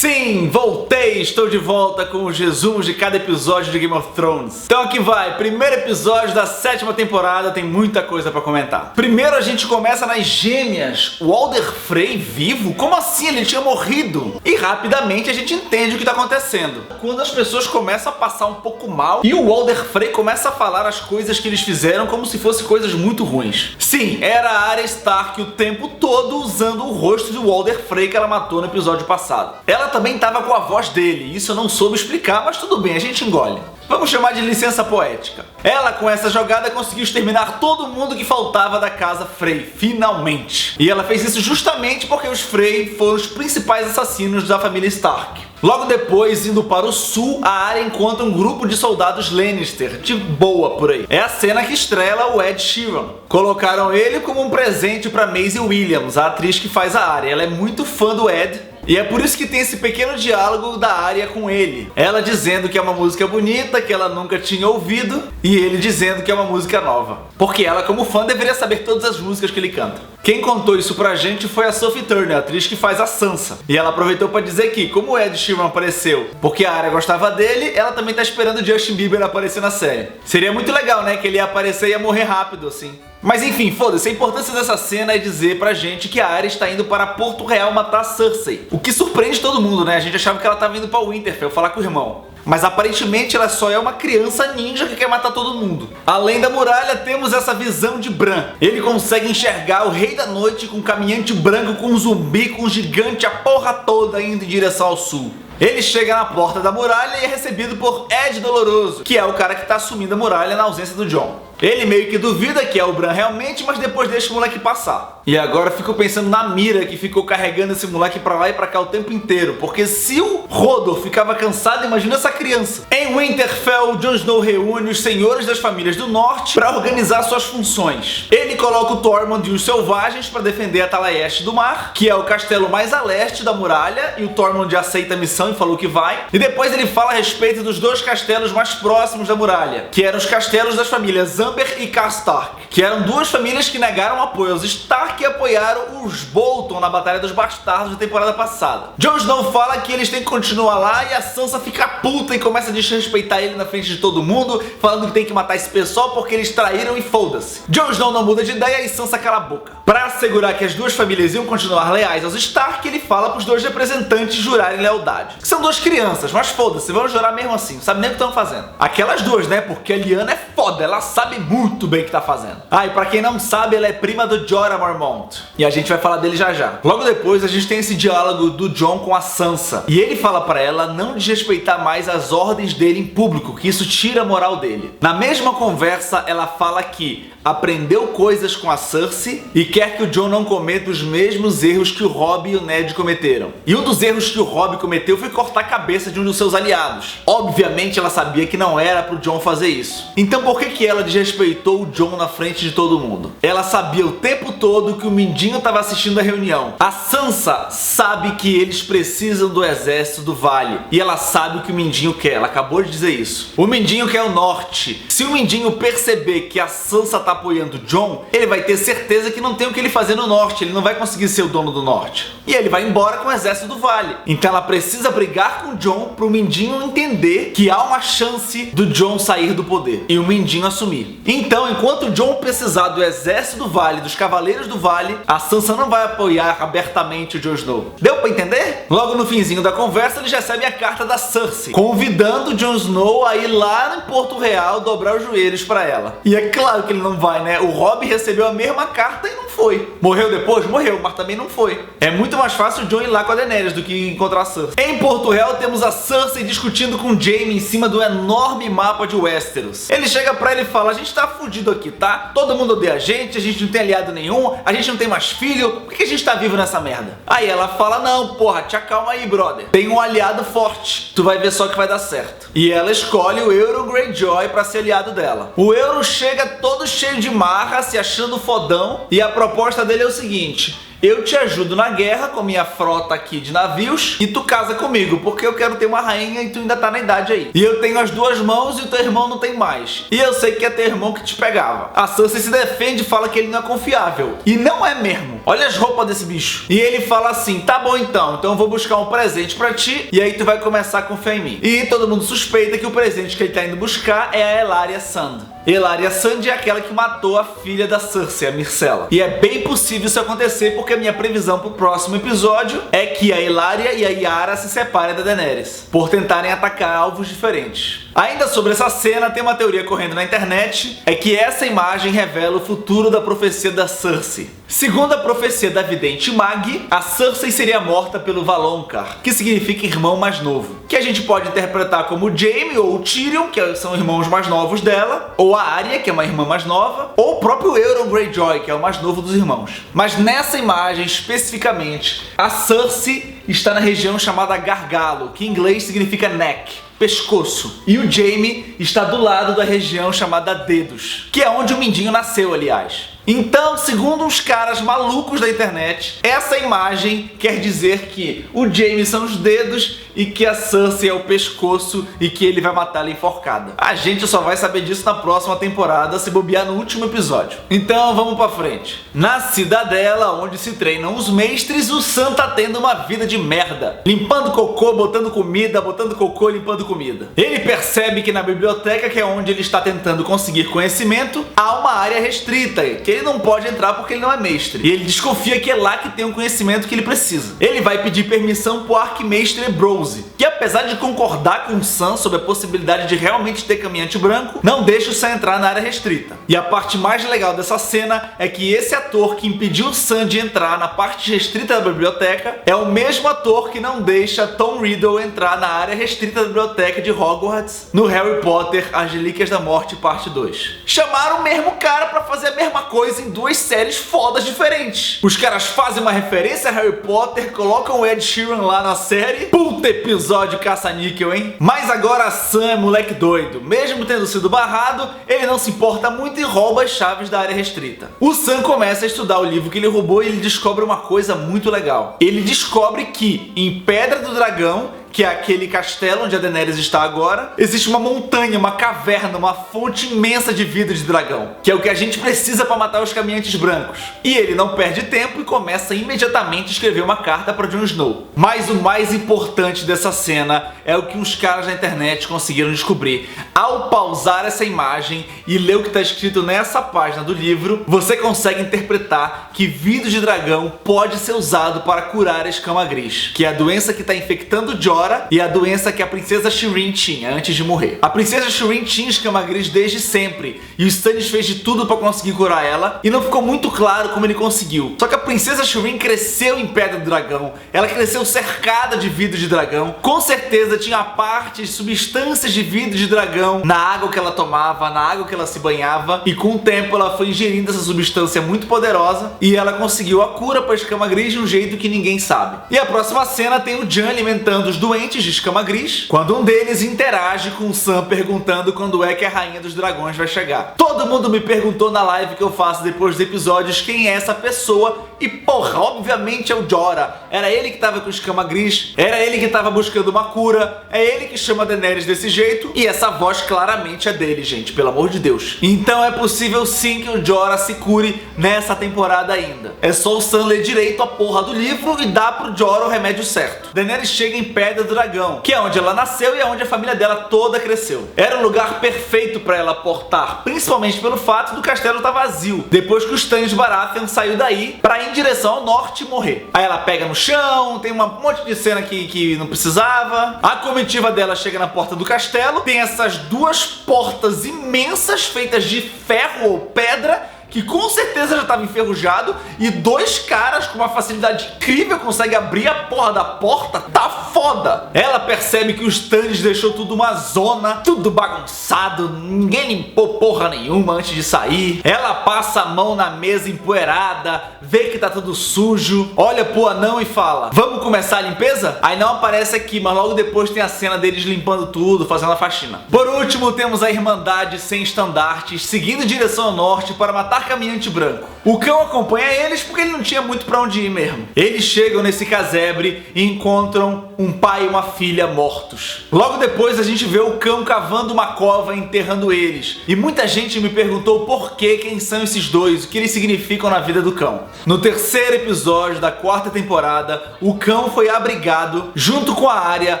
Sim, voltei! Estou de volta com os resumos de cada episódio de Game of Thrones. Então aqui vai, primeiro episódio da 7ª temporada, tem muita coisa pra comentar. Primeiro a gente começa nas gêmeas. O Walder Frey vivo? Como assim? Ele tinha morrido. E rapidamente a gente entende o que tá acontecendo. Quando as pessoas começam a passar um pouco mal e o Walder Frey começa a falar as coisas que eles fizeram como se fossem coisas muito ruins. Sim, era a Arya Stark o tempo todo usando o rosto do Walder Frey que ela matou no episódio passado. Ela também estava com a voz dele, isso eu não soube explicar, mas tudo bem, a gente engole. Vamos chamar de licença poética. Ela, com essa jogada, conseguiu exterminar todo mundo que faltava da casa Frey, finalmente. E ela fez isso justamente porque os Frey foram os principais assassinos da família Stark. Logo depois, indo para o sul, a Arya encontra um grupo de soldados Lannister, de boa por aí. É a cena que estrela o Ed Sheeran. Colocaram ele como um presente para Maisie Williams, a atriz que faz a Arya. Ela é muito fã do Ed. E é por isso que tem esse pequeno diálogo da Arya com ele. Ela dizendo que é uma música bonita, que ela nunca tinha ouvido, e ele dizendo que é uma música nova. Porque ela, como fã, deveria saber todas as músicas que ele canta. Quem contou isso pra gente foi a Sophie Turner, a atriz que faz a Sansa. E ela aproveitou pra dizer que, como o Ed Sheeran apareceu porque a Arya gostava dele, ela também tá esperando o Justin Bieber aparecer na série. Seria muito legal, né? Que ele ia aparecer e ia morrer rápido, assim. Mas enfim, foda-se, a importância dessa cena é dizer pra gente que a Arya está indo para Porto Real matar Cersei. O que surpreende todo mundo, né? A gente achava que ela estava indo pra Winterfell falar com o irmão. Mas aparentemente ela só é uma criança ninja que quer matar todo mundo. Além da muralha, temos essa visão de Bran. Ele consegue enxergar o Rei da Noite com um caminhante branco, com um zumbi, com um gigante, a porra toda indo em direção ao sul. Ele chega na porta da muralha e é recebido por Ed Doloroso, que é o cara que tá assumindo a muralha na ausência do Jon. Ele meio que duvida que é o Bran realmente, mas depois deixa o moleque passar. E agora eu fico pensando na Mira, que ficou carregando esse moleque pra lá e pra cá o tempo inteiro. Porque se o Hodor ficava cansado, imagina essa criança. Em Winterfell, Jon Snow reúne os senhores das famílias do norte pra organizar suas funções. Ele coloca o Tormund e os selvagens pra defender a Talaeste do Mar, que é o castelo mais a leste da muralha, e o Tormund aceita a missão e falou que vai. E depois ele fala a respeito dos dois castelos mais próximos da muralha, que eram os castelos das famílias Amber e Karstark, que eram duas famílias que negaram apoio aos Stark e apoiaram os Bolton na Batalha dos Bastardos da temporada passada. Jon Snow fala que eles têm que continuar lá e a Sansa fica puta e começa a desrespeitar ele na frente de todo mundo, falando que tem que matar esse pessoal porque eles traíram e foda-se. Jon Snow não muda de ideia e Sansa cala a boca. Pra assegurar que as duas famílias iam continuar leais aos Stark, ele fala pros dois representantes jurarem lealdade. Que são duas crianças, mas foda-se, vão jurar mesmo assim, não sabe nem o que estão fazendo. Aquelas duas, né? Porque a Lyanna é foda, ela sabe muito bem o que tá fazendo. Ah, e pra quem não sabe, ela é prima do Jorah Mormont. E a gente vai falar dele já já. Logo depois, a gente tem esse diálogo do Jon com a Sansa. E ele fala pra ela não desrespeitar mais as ordens dele em público, que isso tira a moral dele. Na mesma conversa, ela fala que aprendeu coisas com a Cersei e quer que o Jon não cometa os mesmos erros que o Robb e o Ned cometeram. E um dos erros que o Robb cometeu foi cortar a cabeça de um dos seus aliados. Obviamente ela sabia que não era pro Jon fazer isso. Então por que ela desrespeitou o Jon na frente de todo mundo? Ela sabia o tempo todo que o Mindinho estava assistindo a reunião. A Sansa sabe que eles precisam do exército do Vale. E ela sabe o que o Mindinho quer, ela acabou de dizer isso. O Mindinho quer o norte. Se o Mindinho perceber que a Sansa tá apoiando o Jon, ele vai ter certeza que não tem o que ele fazer no norte, ele não vai conseguir ser o dono do norte. E ele vai embora com o exército do Vale. Então ela precisa brigar com o Jon pro Mindinho entender que há uma chance do Jon sair do poder e o Mindinho assumir. Então, enquanto o Jon precisar do exército do Vale, dos cavaleiros do Vale, a Sansa não vai apoiar abertamente o Jon Snow. Deu pra entender? Logo no finzinho da conversa, eles recebem a carta da Cersei, convidando o Jon Snow a ir lá em Porto Real dobrar os joelhos pra ela. E é claro que ele não vai, né? O Robb recebeu a mesma carta e não foi. Morreu depois? Morreu, mas também não foi. É muito mais fácil o Jon ir lá com a Daenerys do que encontrar a Cersei. Em Porto Real temos a Cersei discutindo com o Jaime em cima do enorme mapa de Westeros. Ele chega pra ele e fala: a gente tá fudido aqui, tá? Todo mundo odeia a gente não tem aliado nenhum, a gente não tem mais filho, por que a gente tá vivo nessa merda? Aí ela fala: não, porra, te acalma aí, brother. Tem um aliado forte, tu vai ver só que vai dar certo. E ela escolhe o Euron Greyjoy pra ser aliado dela. O Euron chega todo cheio de marra, se achando fodão, e a proposta dele é o seguinte: eu te ajudo na guerra com minha frota aqui de navios e tu casa comigo, porque eu quero ter uma rainha e tu ainda tá na idade aí. E eu tenho as duas mãos e o teu irmão não tem mais. E eu sei que é teu irmão que te pegava. A Cersei se defende e fala que ele não é confiável. E não é mesmo. olha as roupas desse bicho. E ele fala assim, tá bom então eu vou buscar um presente pra ti e aí tu vai começar a confiar em mim. E todo mundo suspeita que o presente que ele tá indo buscar é a Ellaria Sand. Ellaria Sand é aquela que matou a filha da Cersei, a Myrcella. E é bem possível isso acontecer porque a minha previsão pro próximo episódio é que a Ellaria e a Yara se separem da Daenerys, por tentarem atacar alvos diferentes. Ainda sobre essa cena, tem uma teoria correndo na internet, é que essa imagem revela o futuro da profecia da Cersei. Segundo a profecia da vidente Mag, a Cersei seria morta pelo Valonqar, que significa irmão mais novo, que a gente pode interpretar como o Jaime ou o Tyrion, que são irmãos mais novos dela, ou a Arya, que é uma irmã mais nova, ou o próprio Euron Greyjoy, que é o mais novo dos irmãos. Mas nessa imagem, especificamente, a Cersei está na região chamada Gargalo, que em inglês significa neck, pescoço. E o Jaime está do lado da região chamada Dedos, que é onde o Mindinho nasceu, aliás. Então, segundo uns caras malucos da internet, essa imagem quer dizer que o Jaime são os dedos e que a Cersei é o pescoço e que ele vai matar ela enforcada. A gente só vai saber disso na próxima temporada, se bobear no último episódio. Então, vamos pra frente. Na cidadela, onde se treinam os mestres, o Sam tá tendo uma vida de merda. Limpando cocô, botando comida, botando cocô, limpando comida. Ele percebe que na biblioteca, que é onde ele está tentando conseguir conhecimento, há uma área restrita, que ele não pode entrar porque ele não é mestre. E ele desconfia que é lá que tem o conhecimento que ele precisa. Ele vai pedir permissão pro Arquimestre Brose, que apesar de concordar com o Sam sobre a possibilidade de realmente ter caminhante branco, não deixa o Sam entrar na área restrita. E a parte mais legal dessa cena é que esse ator que impediu o Sam de entrar na parte restrita da biblioteca é o mesmo ator que não deixa Tom Riddle entrar na área restrita da biblioteca de Hogwarts no Harry Potter As Relíquias da Morte parte 2. Chamaram o mesmo cara pra fazer a mesma coisa em duas séries fodas diferentes. Os caras fazem uma referência a Harry Potter, colocam o Ed Sheeran lá na série. Puta episódio caça-níquel, hein? Mas agora Sam é moleque doido. Mesmo tendo sido barrado, ele não se importa muito e rouba as chaves da área restrita. O Sam começa a estudar o livro que ele roubou e ele descobre uma coisa muito legal. Ele descobre que em Pedra do Dragão, que é aquele castelo onde a Daenerys está agora, existe uma montanha, uma caverna, uma fonte imensa de vidro de dragão, que é o que a gente precisa para matar os caminhantes brancos. E ele não perde tempo e começa imediatamente a escrever uma carta para Jon Snow. Mas o mais importante dessa cena é o que uns caras na internet conseguiram descobrir. Ao pausar essa imagem e ler o que está escrito nessa página do livro, você consegue interpretar que vidro de dragão pode ser usado para curar a escama gris, que é a doença que está infectando Jorah e a doença que a princesa Shireen tinha antes de morrer. A princesa Shireen tinha escama gris desde sempre, e o Stannis fez de tudo para conseguir curar ela, e não ficou muito claro como ele conseguiu. Só que a princesa Shireen cresceu em Pedra do Dragão, ela cresceu cercada de vidro de dragão, com certeza tinha partes, substâncias de vidro de dragão na água que ela tomava, na água que ela se banhava, e com o tempo ela foi ingerindo essa substância muito poderosa, e ela conseguiu a cura para a escama gris de um jeito que ninguém sabe. E a próxima cena tem o Jon alimentando os doentes de escama gris, quando um deles interage com o Sam perguntando quando é que a rainha dos dragões vai chegar. Todo mundo me perguntou na live que eu faço depois dos episódios quem é essa pessoa, e porra, obviamente é o Jorah. Era ele que tava com escama gris, era ele que tava buscando uma cura, é ele que chama a Daenerys desse jeito, e essa voz claramente é dele, gente, pelo amor de Deus. Então é possível sim que o Jorah se cure nessa temporada ainda. É só o Sam ler direito a porra do livro e dar pro Jorah o remédio certo. Daenerys chega em Pedra do Dragão, que é onde ela nasceu e é onde a família dela toda cresceu. Era o lugar perfeito pra ela portar, principalmente pelo fato do castelo estar vazio, depois que o Stannis Baratheon saiu daí pra ir em direção ao norte e morrer. Aí ela pega no chão, tem um monte de cena que não precisava. A comitiva dela chega na porta do castelo, tem essas duas portas imensas feitas de ferro ou pedra, que com certeza já estava enferrujado, e dois caras com uma facilidade incrível conseguem abrir a porra da porta. Tá foda! Ela percebe que o Stannis deixou tudo uma zona, tudo bagunçado, ninguém limpou porra nenhuma antes de sair. Ela passa a mão na mesa empoeirada, vê que tá tudo sujo, olha pro anão e fala: vamos começar a limpeza? Aí não aparece aqui, mas logo depois tem a cena deles limpando tudo, fazendo a faxina. Por último, temos a Irmandade sem estandartes, seguindo em direção ao norte para matar caminhante branco. O cão acompanha eles porque ele não tinha muito pra onde ir mesmo. Eles chegam nesse casebre e encontram um pai e uma filha mortos. Logo depois a gente vê o cão cavando uma cova e enterrando eles. E muita gente me perguntou por que, quem são esses dois, o que eles significam na vida do cão. No terceiro episódio da quarta temporada, o cão foi abrigado junto com a Arya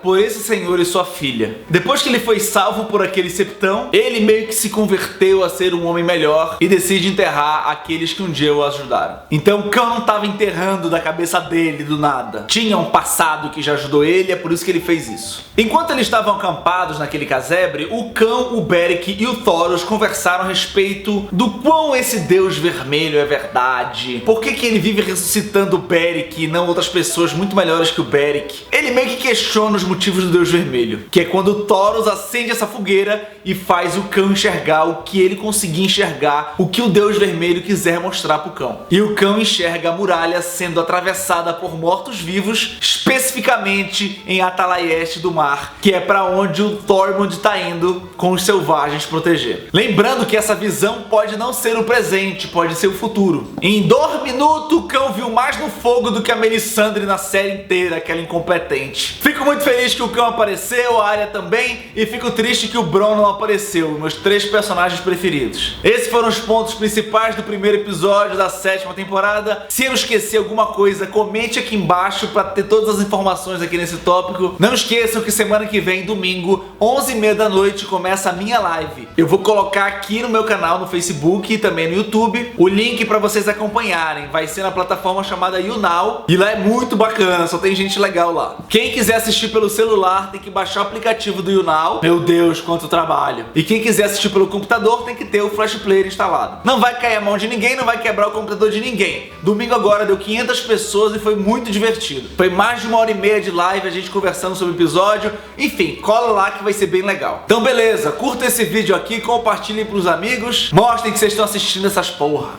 por esse senhor e sua filha. Depois que ele foi salvo por aquele septão, ele meio que se converteu a ser um homem melhor e decide enterrar aqueles que um dia o ajudaram. Então o cão não estava enterrando da cabeça dele do nada. Tinha um passado que já ajudou ele, é por isso que ele fez isso. Enquanto eles estavam acampados naquele casebre, o cão, o Beric e o Thoros conversaram a respeito do quão esse Deus vermelho é verdade. Por que ele vive ressuscitando o Beric e não outras pessoas muito melhores que o Beric? Ele meio que questiona os motivos do Deus vermelho, que é quando o Thoros acende essa fogueira e faz o cão enxergar o que ele conseguir enxergar, o que o Deus vermelho quiser mostrar pro cão. E o cão enxerga a muralha sendo atravessada por mortos-vivos, especificamente em Atalaieste do Mar, que é para onde o Tormund tá indo com os selvagens proteger. Lembrando que essa visão pode não ser o presente, pode ser o futuro. Em 2 minutos, o cão viu mais no fogo do que a Melisandre na série inteira, aquela incompetente. Fico muito feliz que o cão apareceu, a Arya também, e fico triste que o Bronn não apareceu, meus 3 personagens preferidos. Esses foram os pontos principais do primeiro episódio da 7ª temporada. Se eu esqueci alguma coisa, comente aqui embaixo para ter todas as informações aqui nesse tópico. Não esqueçam que semana que vem, domingo, 11h30 da noite, começa a minha live. Eu vou colocar aqui no meu canal no Facebook e também no YouTube o link para vocês acompanharem. Vai ser na plataforma chamada YouNow e lá é muito bacana, só tem gente legal lá. Quem quiser assistir pelo celular tem que baixar o aplicativo do YouNow. Meu Deus, quanto trabalho! E quem quiser assistir pelo computador tem que ter o Flash Player instalado. Não vai cair a mão de ninguém, não vai quebrar o computador de ninguém. Domingo agora deu 500 pessoas e foi muito divertido. Foi mais de 1h30 de live, a gente conversando sobre o episódio. Enfim, cola lá que vai ser bem legal. Então beleza, curta esse vídeo aqui, compartilhem pros amigos, mostrem que vocês estão assistindo essas porra.